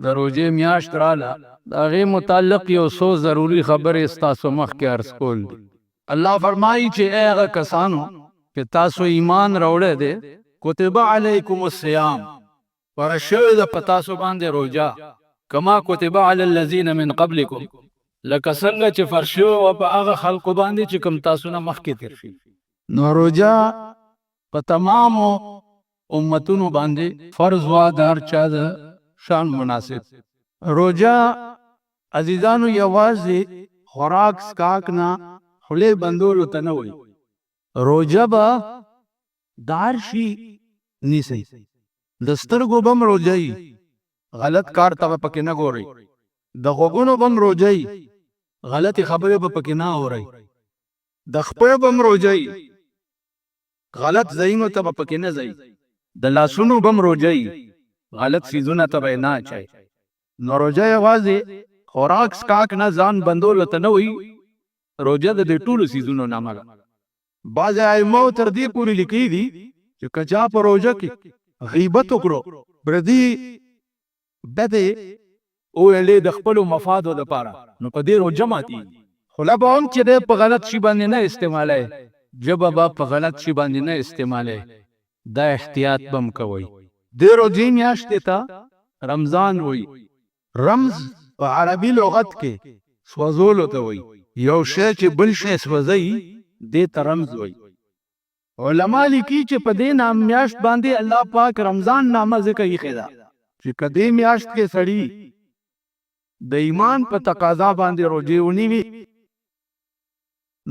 د روزې میاشت رااله د هغې متعلق یو څو ضروري خبرې ستاسو مخکې عرض کول دي. الله فرمایي چې ای هغه کسانو چې تاسو ایمان راوړی دی، کتب علیکم الصیام، فرض شوې ده په تاسو باندې روژه، کما کتب علی الذین من قبلکم، لکه څنګه چې فرض شوې وه په هغه خلکو باندې چې کوم تاسو نه مخکې تېر شي. نو روژه په تمامو امتونو باندې فرض وه د هر چا د شان مناسب. روژه عزیزانو یوازې خوراک سکاک نه خولې بندولو ته نه وایي، روژه به د هر شي نیسئ. د سترګو به هم روژه وي، غلط کار ته به پکې نه ګورئ. د غوږونو به هم روژه وي، غلطې خبرې به پکې نه اورئ. د خپې به هم روژه وي، غلط ځایونو ته به پکې نه ځئ. د لاسونو به هم روژه وي، غلط څیزونه ته به یې نه اچئ. نو روژه یوازې خوراک سکاک نه ځان بندولو ته نه وایي، روژه د دې ټولو څیزونو نامه ده. بعضې ائمو تر دې پورې لیکلي دي چې که چا په روژه کې غیبت وکړو، پردي بدې وویلې د خپلو مفادو دپاره، نو په دې روژه ماتېږي. خوله به هم چې دی په غلط شي باندې نه استعمالوئ، ژبه به په غلط شي باندې نه استعمالوئ. دا احتیاط به هم کوئ. دې روژې میاشتې ته رمضان وایي. رمز په عربي لغت کې سوځولو ته وایي. یو شی چې بل شی سوځوي دې ته رمز وایي. علما لیکي چې په دې نام میاشت باندې الله پاک رمضان نامه ځکه ایښې ده چې که دې میاشت کې سړي د ایمان په تقاضا باندې روژې ونیوي،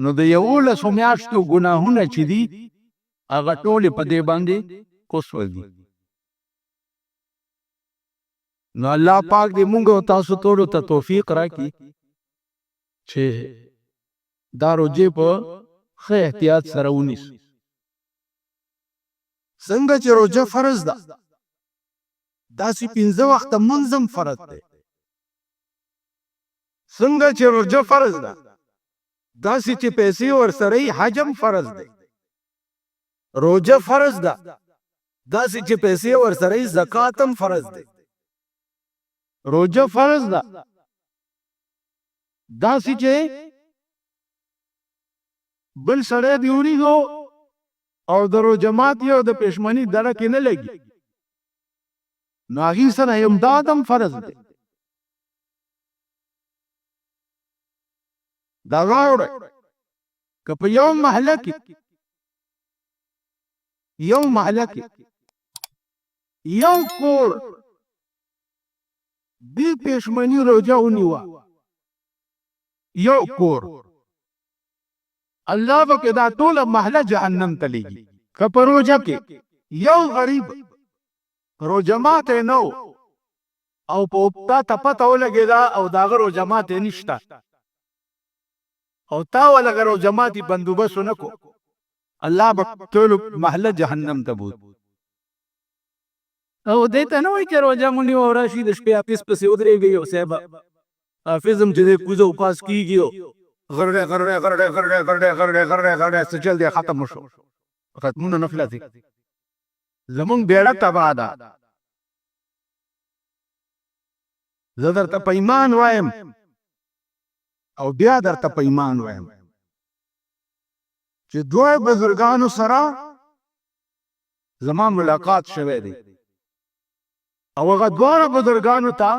نو د 11 میاشتو ګناهونه چې دي هغه ټولې په دې باندې وسوځي. نو الله پاک دې موږ او تاسو ټولو ته توفیق راکړي چې دا روژې په ښه احتیاط سره ونیسو. څنګه چې روژه فرض ده، داسې 5 وخته لمونځ هم فرض دی. څنګه چې روژه فرض ده، داسې چې پیسې ورسره یې حج هم فرض دی. روژه فرض ده، داسې چې پیسې ورسره یې زکات هم فرض دی. روژه فرض ده، داسې چې بل سړی دې ولیدو او د روژه ماتي او د پښیماني دره کې نه لګي، نو هغې سره امداد هم فرض دی. دا واورئ، که په یو محله کې یو کور دې پښیماني روژه ونیوه، یو کور، الله به که دا ټوله محله جهنم ته لیږي. که په روژه کې یو غریب روژه ماتی نه او په تا ته پته ولګېده او د هغه روژه ماتی نشته او تا ولګه روژه ماتي بندوبست ونه کړو، الله به ټولو محله جهنم ته بوت. او دې ته نه وایي چې روژه مو نیوه او راشي د شپې حافظ پسې ودرېږئ او صاحب حافظ هم چې دی کوزه او پاس کېږي او غرډی څه چل دی ختم شو، ختمونه نه خلاصېږي. زمونږ بیړه تباه ده. زه درته په ایمان وایم او بیا درته په ایمان وایم چې دوه بزرګانو سره زما ملاقات شوی دی او هغه دواړه بزرګانو ته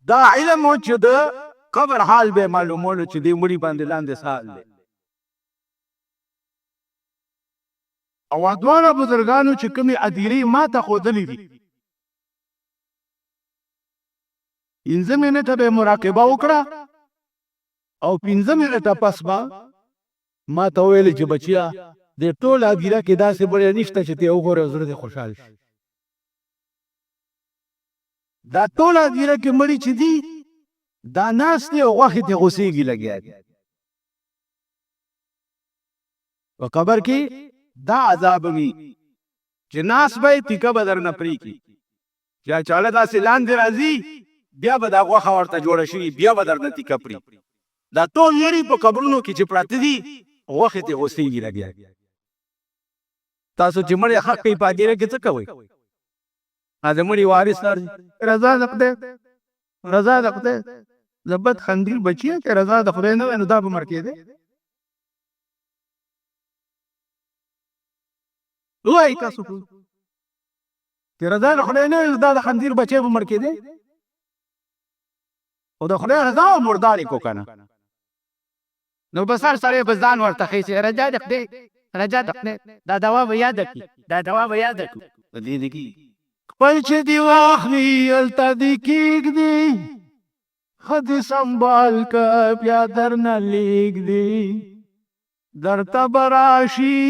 دا علم و چې د قبر حال به معلومولو چې دې مړي باندې لاندې څه حال دی. او دواړه بزرګانو چې کومې ادیرې ما ته ښودلې دي، 15 منټه به مراقبه وکړه او 15 منټه پس به ما ته وویلې چې بچیا دې ټوله ادیره کې داسې بلې نشته چې ته یې وګورې او زړه دې خوشحال شي. دا ټوله ادیره کې مړي چې دي دا ناست دی او غوښې ته غوسېږي لګیا دي. په قبر کې دا عذاب وي چې ناست به یې تیکه به درنه پرېږدي، چې چاله داسې لاندې راځي بیا به دا غوښه ورته جوړه شوي بیا به درنه تیکه پرې. دا ټول لري په قبرونو کې چې پراته دي غوښې ته غوسېږي لګیا. تاسو چې مړی حق کوي په هدیره کې څه کوئ؟ د مړي وارث راځي رضا د خدای رضا د خدای زبد خندیر بچی که رضا د خدای نه وای نو دا به مړ کېدی وایي تاسو چې رضا د خدای نه وای نو دا د خندیر بچی به مړ کېدی او د خدای رضا مردارې کو که نه نو بس هر سړی به ځان ورته ښیي چې رجا د خدای رجا د خدای دا دوا به یاده کړي دا دوا به یاده کړو په دې دې کې خپل چې دې واخلي هلته دې کېږدي ښه دې سنبال که بیا درنه لېږدي درته به راشي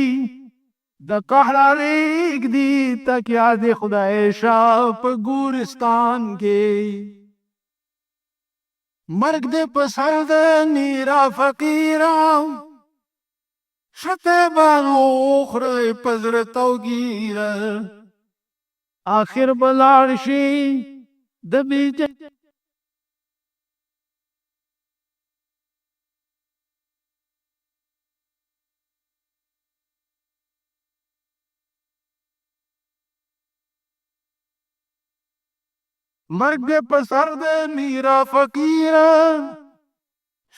د قهره رېږدي تکیه دې خدای شه په ګورستان کې مرګ دې په سر د نیره فقیره شته به وخورئ په زړه توګیره آخر به لاړ شي د بیجه مرګ دې په سر د میرا فقیره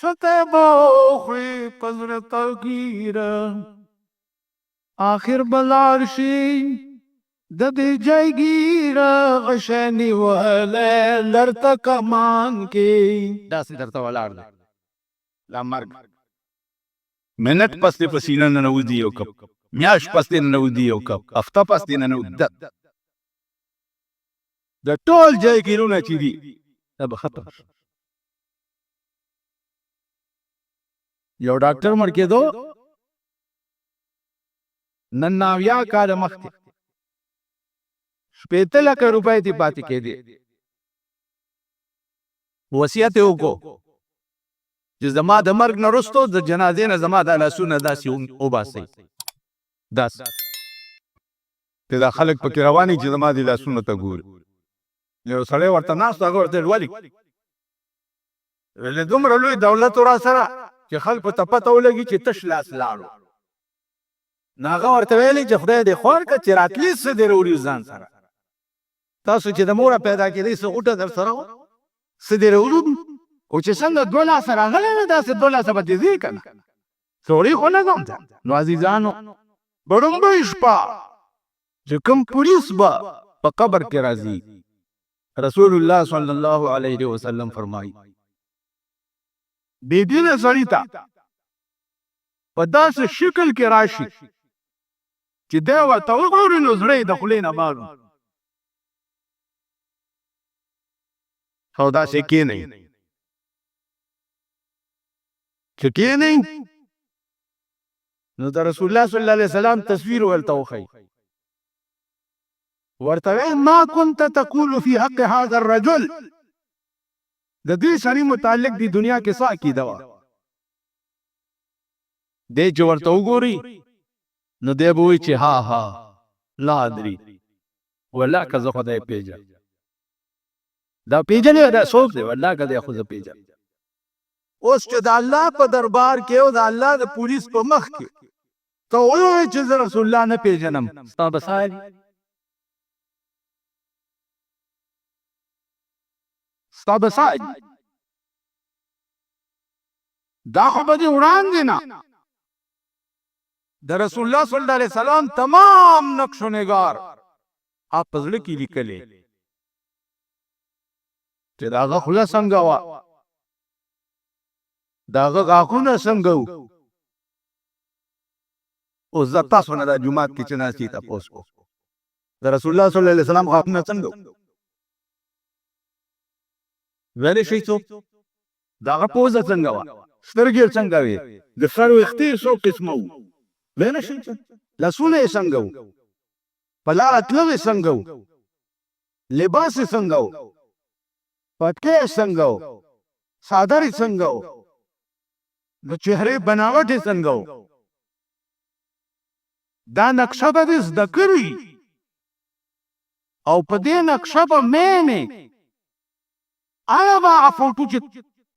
شته به وخورئ په زړه توګیره آخر به لاړ شي د دې جایګیره غشی نیولی لرته کمان کې داسې درته ولاړ دی دا مرګ منټ پس دې په سینه ننوځي یو کپ میاشت پس دې ننوځي یو کپ هفته پس دې ننوځي د ټول جایګیرونه چې دي دا به ختم شي یو ډاکټر مړ کېدو نن 90 کاله مخکې 15 لکه روپۍ دې پاتې کېدې وصیت یې وکړو چې زما د مرګ نه وروستو د جنازې نه زما دا لاسونه داسې وباسئ داسې چې دا خلک پکې روان دي چې زما دې لاسونو ته ګوري یو سړی ورته ناست هغه ورته ولې ویل دومره لوی دولت را سره چې خلکو ته پته ولګي چې تش لاس لاړو نو هغه ورته ویلې چې خدای دې خور کړه چې راتلي څه دې راوړي ځان سره تاسو چې د موره پیدا کېدئ څه غوټه در سره وه څه دې راوړو خو چې څنګه 2 لاسه راغلی نه داسې 2 لاسه به دې ځې که نه سوړي خو نه ځم نو عزیزانو بړومبۍ شپه چې کوم پولیس به په قبر کې راځي رسول الله صلی الله علیه وسلم فرمایي بې دینه سړي ته په داسې شکل کې راشي چې دی ورته وګوري نو زړه یې د خولې نه بار او داسې کښېنئ چې کښېنئ نو د رسول الله صلی الله علیه وسلم تصویر ورته وښیي ورته ما كنت تقول في حق هذا الرجل د دې سړي متعلق دی دنیا کې څه عقیده وه دی چې ورته وګوري نو دی به وایي چې ها ها لا ادري والله که زه خدای پېژنم دا پېژنې دا څوک دی والله که دی خو زه پېژنم اوس چې د الله په دربار کې او د الله د پولیس په مخ کې ته ووایې چې زه رسول الله نه پېژنم ستا به څه ستا به څه دا خو به دې وړاندې نه د رسول الله صلی الله علیه وسلم تمام نقش و نگار آپ په زړه کې لیکلې چې د هغه خوله څنګه وه د هغه غاښونه څنګه وو اوس زه تاسو نه دا جومات کې چې ناست یې تپوس کوم د رسول الله صلی الله علیه وسلم غاښونه څنګه وو ویلی شئ څوک د هغه پوزه څنګه وه سترګې یې څنګه وې د سر ویښتې څو قسمه وو ویلی شئ لاسونه یې څنګه وو په لاره تلل یې څنګه وو لباس یې څنګه وو پټکې یې څنګه وو څادر یې څنګه وو د چهرې بناوټ یې څنګه وو دا نقشه به دې زده کړي او په دې نقشه به مینې آیا به هغه فوټو چې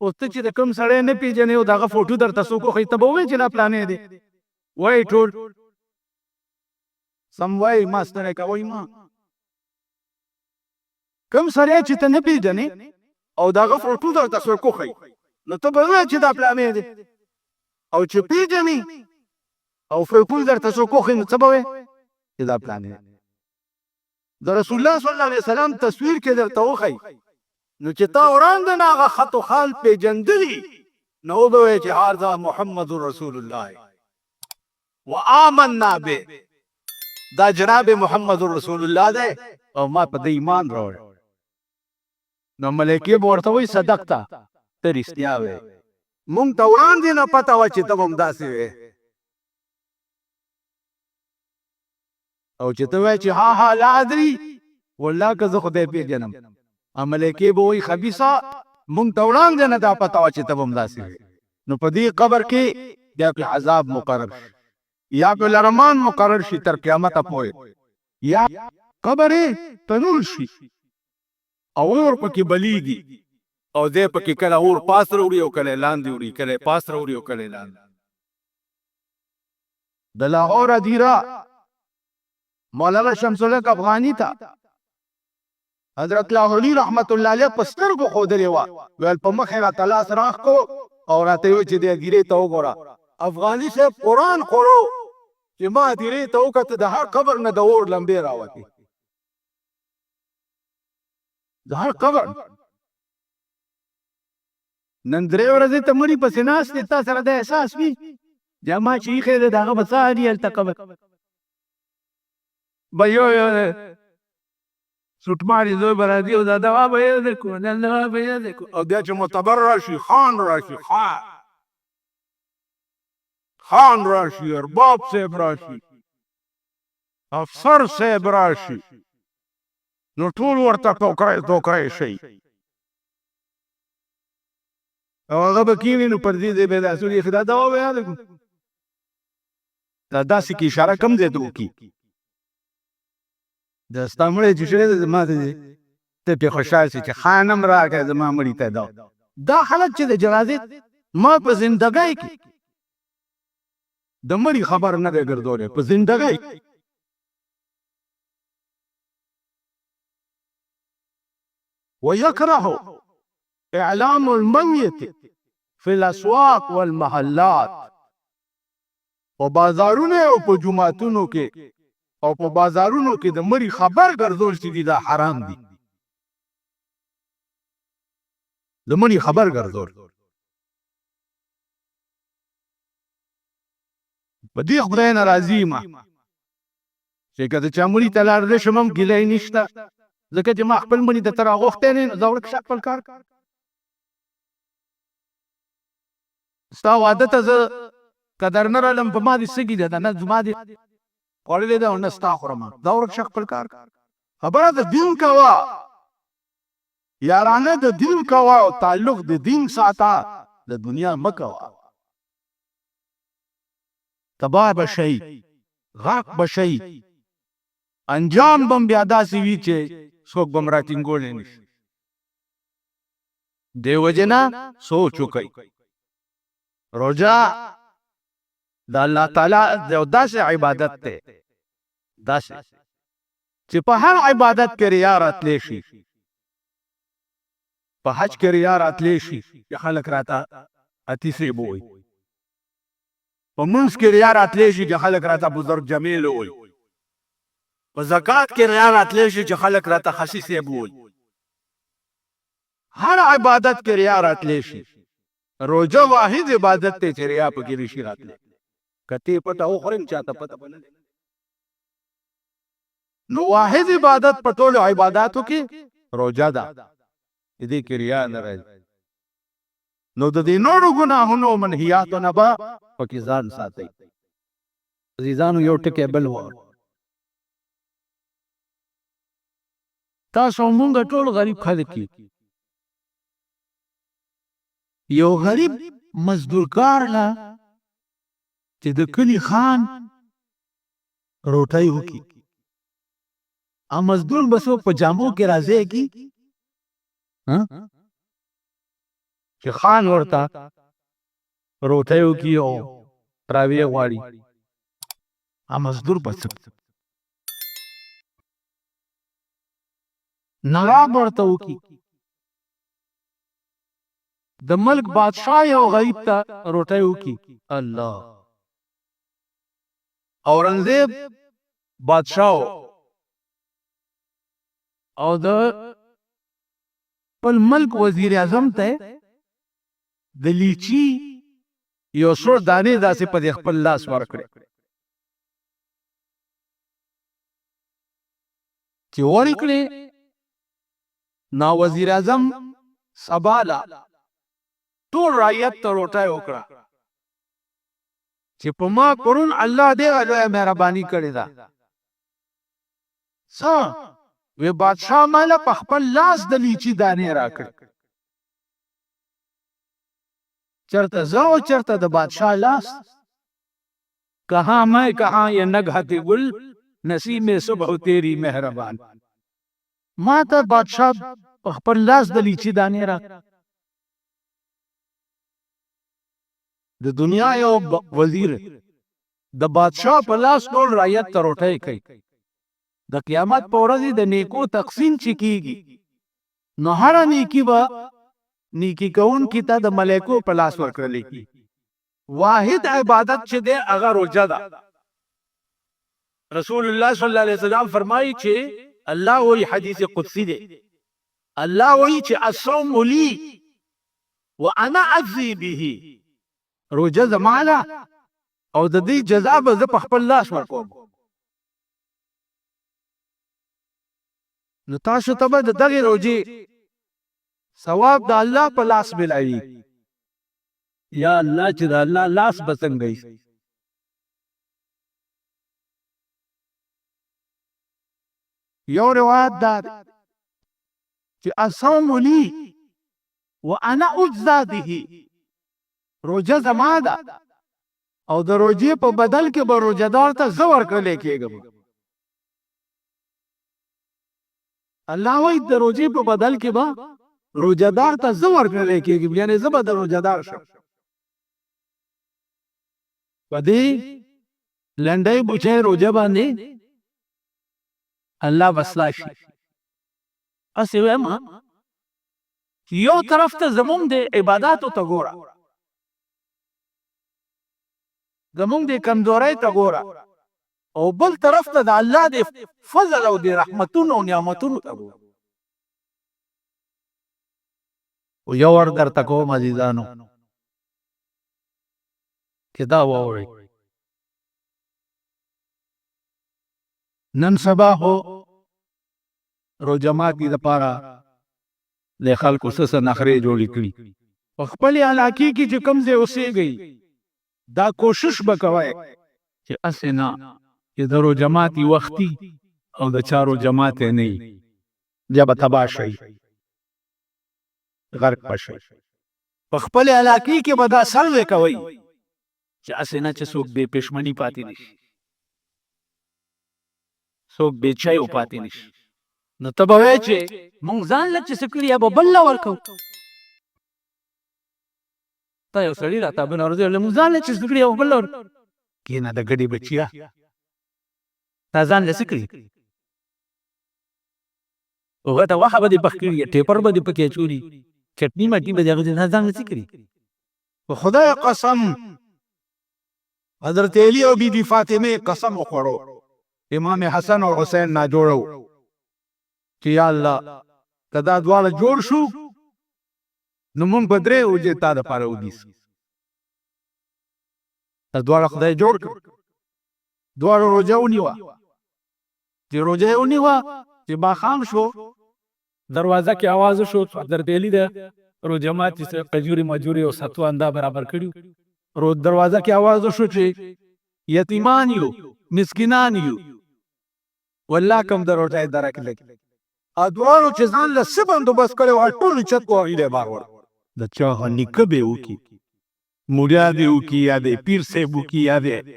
اوس ته چې د کوم سړی نه پېژنې او د هغه فوټو درته څوک وښیي ته به ووایې چې دا پلانې دی وایي ټول سم وایي ما ستړی کوئ ما کوم سړی چې ته نه پېژنې او د هغه فوټو درته څوک وښیي نو ته به ووایې چې دا پلانې دی او چې پېژنې او فوټو درته څوک وښیي نو څه به وایې چې دا پلانې دی د رسول الله صلی الله علیه وسلم تصویر کې درته وښیي نو چې تا وړاندې نه هغه خط و خال پېژندلي نو به وایې چې هذا محمد رسول الله وآمنا به دا جناب محمد رسول الله دی او ما په دې ایمان راوړی نو ملایکې به ورته وایي صدقته ته رښتیا وایې مونږ ته وړاندې نه پته وه چې ته به همداسې وایې او چې ته وایې چې ها ها لا ادري والله که زه خدای پېژنم ملایکې به وایي خبیثه مونږ ته وړاندې نه دا پته وه چې ته به همداسې وایې نو په دې قبر کې بیا پې عذاب مقرر شي یا پې لرمان مقرر شي تر قیامته پورې یا قبر یې تنور شي او اور پکې بلیږي او دی پکې کله اور پاس راوړي او کله لاندې وړي کله پاس راوړي او کله لاندې د لاهور ادیره مولانا شمس الحق افغاني ته حضرت لاهوري رحمت الله علیه په سترګو ښودلې وه ویل په مخ یې راته لاس راښ کړو او راته یې وویل چې دې هدیرې ته وګوره افغاني صاحب قرآن خورو چې ما هدیرې ته وکته د هر قبر نه د اور لمبې راوتې د هر قبر نن درې ورځې ته مړي پسې ناست دی تا سره دا احساس وي چې ما چې ایښی دی د هغه به څه حال وي هلته قبر به یو سوټماري زوی به راځي او دا دوا به یې درکړو دا دوا به یې درکړو او بیا چې معتبر راشي خان راشي خان راشي ارباب صاحب راشي افسر صاحب راشي نو ټول ورته ټوکای شي او هغه به کېني نو پر دې ځای به داسې وي دا دوا به یې درکړو دا داسې کې اشاره کم ځای ته وکړي د ستا مړی چې شوی دی زما ته ته پرې خوشحال شي چې خانم راکړه زما مړي ته دا حالت چې د جنازې ما په زندګۍ کې د مړي خبر نه دی ګرځولی په زندګۍ ويكره اعلام الميت في الاسواق والمحلات په بازارونو او په جوماتونو کې او په بازارونو کې د مړي خبر ګرځول چې دي دا حرام دي د مړي خبر ګرځول په دې خدای نه راضي یم چې که د چا مړي ته لاړ شم هم ګیله نشته ځکه چې ما خپل مړي ته تر راغوښتی نه یم زه ورک شه خپل کار ستا واده ته زه قدر نه رالم په ما دې څه ګیله ده نه زما دې خوړلې ده او نه ستا خورم دا ورک شه خپل کار خبره د دین کوه یارانه د دین کوه او تعلق د دین ساته د دنیا مه کوه تباه به شئ غرق به شئ انجام به هم بیا داسې وي چې څوک به م راټینګولی نه شي دې وجې نه سوچ وکئ روژه د الله تعالی یو داسې عبادت دی داسې چې په هر عبادت کې ریا راتلی شي په حج کې ریا راتلی شي چې خلک راته اتیسې به وایي په منځ کې ریا راتلی شي چې خلک راته بزرګ جمیل وایي په زکات کې ریا راتلی شي چې خلک راته خسیسې به وایي هر عبادت کې ریا راتلی شي روژه واحد عبادت دی چې ریا پکې نشي راتلی کتی پټه وخورم چاته پته به نه نو واحد عبادت په ټولو عباداتو کې روژه ده دې کې ریا نه راځي نو د دې نورو ګناهونو منهیاتو نه به پکې ځان ساتئ عزیزانو یو ټکی بل ووایو تاسو مونږ ټول غریب خلک یو یو غریب مزدورکار له چې د کلي خان روټۍ وکړي ا مزدور به څوک په جامو کې راځي کی چې خان ورته روټۍ وکړي او راویې غواړي ا مزدور به څه نواب ورته وکي د ملک بادشاہ یو غریب ته روټۍ وکي الله اورنګزیب بادشاہ او د خپل ملک وزیر اعظم ته د لیچي یو څو دانې داسې په خپل لاس ورکړي چې ورکړي نا وزیر اعظم سبالا ټول رعیت ته روټۍ وکړه چې په ما پرون الله دې لویه مهرباني کړې ده څه وی بادشاہ مالا په خپل لاس د لیچي دانې راکړي چرته زو چرته د بادشاہ لاس کہاں میں کہاں یہ نگہت گل نصیب میں صبح تیری مہربان ما ته بادشاہ په خپل لاس د لیچي دانې راکړي د دنیا یو وزیر د بادشاہ په لاس ټول رعیت ته روټۍ کوي د قیامت په ورځ د نیکو تقسیم چې کیږي نو هر نیکی به نیکی کون کی ته د ملائکو په لاس ورکړل کی واحد عبادت چې ده هغه روزه ده رسول الله صلی الله علیه وسلم فرمایي چې الله وی حدیث قدسی ده الله وی چې الصوم لی وانا اجزي به روزه زماله او د دې جزاء به په خپل لاس ورکوم نو تاسو ته به دغه روزي ثواب د الله په لاس ملایي یا الله چې د الله لاس بسنګي یو روایت دا چې اصوم لی وانا اجزا به روزه زما ده او د روزې په بدل کې به روزدار ته زور کړل کېږم الله وایي د روزې په بدل کې به روزدار ته زور کړل کېږم یعنی زما د روزدار شم پدې لنډای بوچه روزه باندې الله وسلا شي اسی وما یو طرف ته زمون د عبادتو ته ګوره زمونږ د کمزورۍ ته ګوره او بل طرف ته د الله د فضل او د رحمتونو او نعمتونو ته ګوره او یو ور درته کوم عزیزانو چې دا واورئ نن سبا هو روزه ماتي دپاره د خلکو څه نخرې جوړې کړي په خپلې علاقې کې چې کوم ځای اوسېږئ دا کوشش بکوي چې اسنه چې درو جماعتي وختي او د چارو جماعت نه وي جب تباشي غرق پشي په خپل علاقې کې به دا سر کوي چې اسنه چې څوک بے پښمنی پاتې نشي څوک بے چای پاتې نشي نو ته به وایې چې مونږ ځان له چې سکړیا به بل ورکو تا یو سړی راته بل ورځ له مونږ ځان له چې سکړیا به بل ورکو کینه د ګډي بچیا تا ځان له سکړي او ته واه به دې پخکړي ټیپر به دې پکې چوري چټنی مټی به دې ځان له سکړي په خدای قسم حضرت علی او بی بی فاطمه قسم وخورو امام حسن او حسین نا جوړو چې یا الله کدا دواله جوړ شو نو مونږ بدرې اوجه تا د پاره ودیس تا دواله خدای جوړ کړ دواله روزه ونیوا چې روزه ونیوا چې با خام شو دروازه کې आवाज شو حضرت علی د روزه ماتي سره قجوري مجوري او ستو انده برابر کړیو رو دروازه کې आवाज شو چې یتیمان یو مسکینان یو والله کوم دروځي درک لګ ادوارو چې ځان له سبندو بس کړو ټول چت کو ایله بارور د چا نیکه به وکي موریا دی وکي یا د پیر سے وکي یا د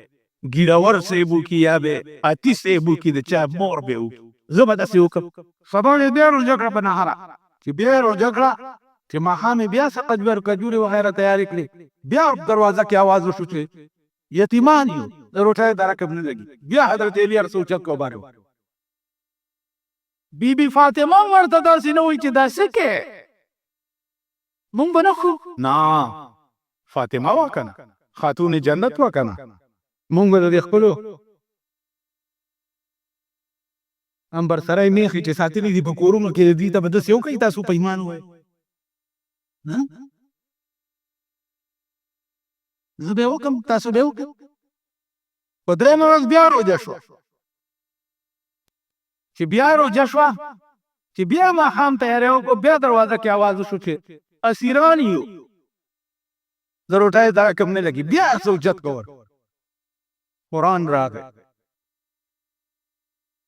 ګیراور سے وکي یا د اتی سے وکي د چا مور به وکي زبد اسې وکم سبا دې ډېر جګړه بنهاره چې ډېر جګړه چې ماهامه بیا سقد ور کجوري وغیرہ تیاری کړی بیا دروازه کې आवाज وشو چې یتیمان یو د روټه درکب نه لګي بیا حضرت علی رسول چت کو بارو بی بی فاطمه ورته داسې نه وایي چې دا څه کې مونږ به نه خورو نه فاطمه وه که نه خاتون جنت وه که نه مونږ به د خپلو امبر سرای میخې چې ساتلي دي په کورونو کې دوی ته به داسې وکړئ تاسو په ایمان ووایئ زه به یې وکړم تاسو به یې وکړئ په درېیمه ورځ بیا روژه شوه چې بیا روژه شوه چې بیا ماښام تیاری وکړو بیا دروازه کې آواز وشو چې اسیران یو د روټۍ دا کم نه لګي بیا سوچت کور قرآن راغی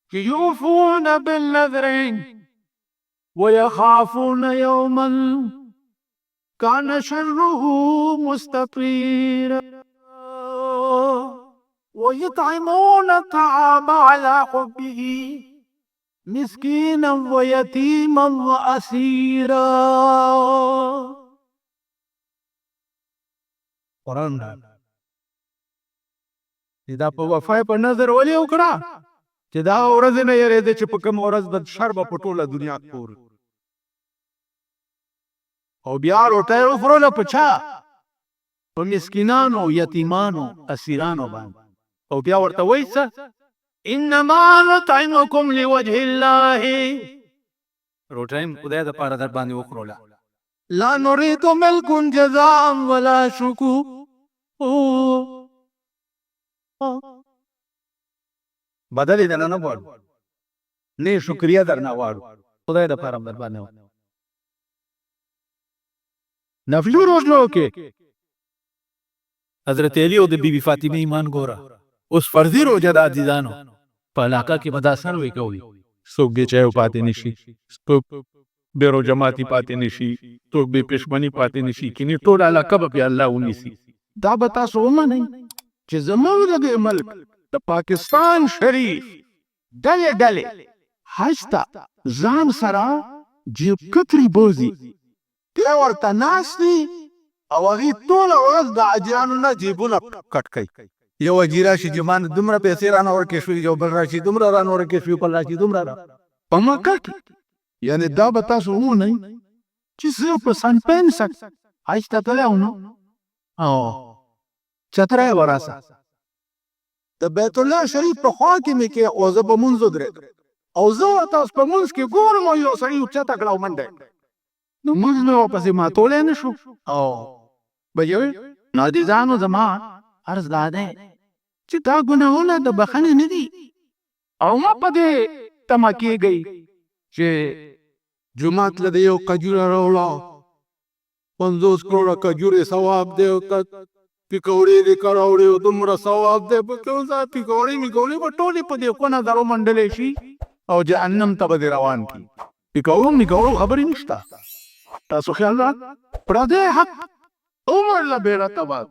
چې یوفون بالنذر ویخافون یوما کان شره مستطیرا ويطعمون الطعام على حبه مسكينا ويتيما واسيرا قرآن دا په وفای په نظر ولې وکړه چې دا ورځ نه یریده چې په کوم ورځ به شر به په ټوله دنیا خور او بیا روټۍ وخوړله په چا په مسکینانو یتیمانو اسیرانو باندې او بیا ورته وایي څه انما نطعمکم لوجه الله روټۍ خدای دپاره در باندې وخوړله لا نريد منکم جزاء ولا شکور بدل یې درنه نه غواړو نه شکریه درنه غواړو خدای دپاره هم در باندې نفلي روژو کې حضرت علی او د بی بی فاطمه ایمان ګوره اوس فرضي روژه د عزیزانو په علاقه کې به دا سروې کوي څوک بې چایو پاتې نشي څوک بې روژه ماتي پاتې نشي څوک بې پښمني پاتې نشي کینې ټول علاقه به بیا الله ونیسي دا به تاسو ومنئ چې زموږ د دې ملک د پاکستان شریف ډلې ډلې حج ته ځان سره جیب کتري بوځي دی ورته ناست دي او هغې ټوله ورځ د حاجیانو نه جیبونه کټ کوي یو حاجي راشي چې ما دومره پیسې رانه ورکړې شوې یو بل راشي دومره رانه ورکړې شوې بل راشي دومره په مکه کې یعنې دا به تاسو ومنئ چې زه په سن 65 حج ته تللی وم او چتری به راسه د بیت الله شریف په خوا کې مې کې او زه په مونځ ودرېدم او زه ورته اوس په مونځ کې ګورم او یو سړي اوچته کړه او منډه یې نو مونځ مې ورپسې ماتولی نه شو او بچې نادیزانو زما عرض دا دی چې دا ګناهونه د بخښنې نه دي او مه په دې تمه کېږئ چې جومات له د یو کجوره راوړه 50 کروړه کجورې ثواب دی او پکوړې دې که راوړې او دومره ثواب دی پکې اوس پکوړې میکوړې به ټولې په دې کونه در ومنډلی شي او جهنم ته به دې روان کړي پکوړو میکوړو خبرې نشته تاسو خیال را پردی حق عمر له بیره تباد